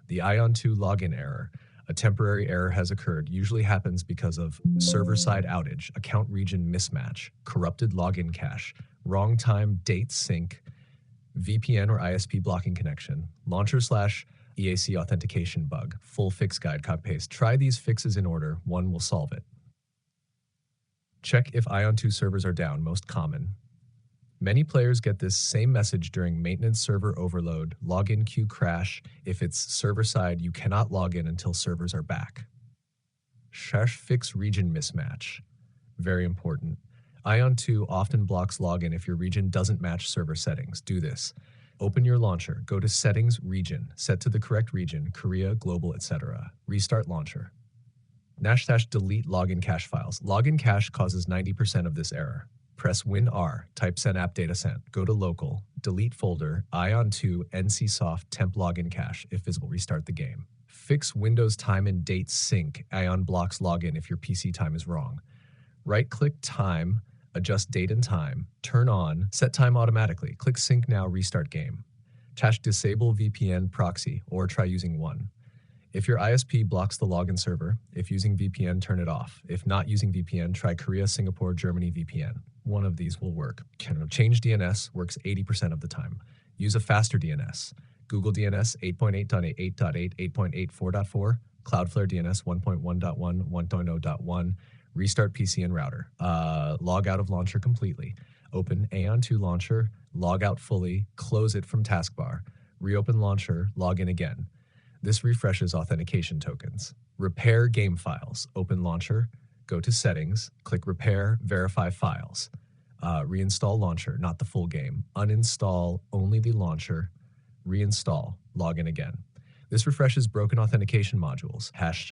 The Ion 2 login error. A temporary error has occurred, usually happens because of server-side outage, account region mismatch, corrupted login cache, wrong time date sync, VPN or ISP blocking connection, launcher slash EAC authentication bug, full fix guide, copy paste. Try these fixes in order, one will solve it. Check if Ion 2 servers are down, most common. Many players get this same message during maintenance server overload, login queue crash. If it's server side, you cannot log in until servers are back. Fix region mismatch. Very important. Ion 2 often blocks login if your region doesn't match server settings. Do this. Open your launcher, go to Settings Region, set to the correct region, Korea, Global, etc. Restart launcher. Delete login cache files. Login cache causes 90% of this error. Press Win R, type send app data sent, go to local, delete folder, Ion 2 NCSoft temp login cache. If visible, restart the game. Fix Windows time and date sync. Aion blocks login if your PC time is wrong. Right-click time, adjust date and time, turn on, set time automatically. Click sync now, restart game. Disable VPN proxy or try using one. If your ISP blocks the login server, if using VPN, turn it off. If not using VPN, try Korea, Singapore, Germany VPN. One of these will work. Change DNS works 80% of the time. Use a faster DNS. Google DNS 8.8.8.8, 8.84.4, Cloudflare DNS 1.1.1, 1.0.1, restart PC and router. Log out of launcher completely. Open Aion 2 launcher, log out fully, close it from taskbar. Reopen launcher, log in again. This refreshes authentication tokens. Repair game files. Open launcher, go to settings, click repair, verify files. Reinstall launcher, not the full game. Uninstall only the launcher. Reinstall, log in again. This refreshes broken authentication modules.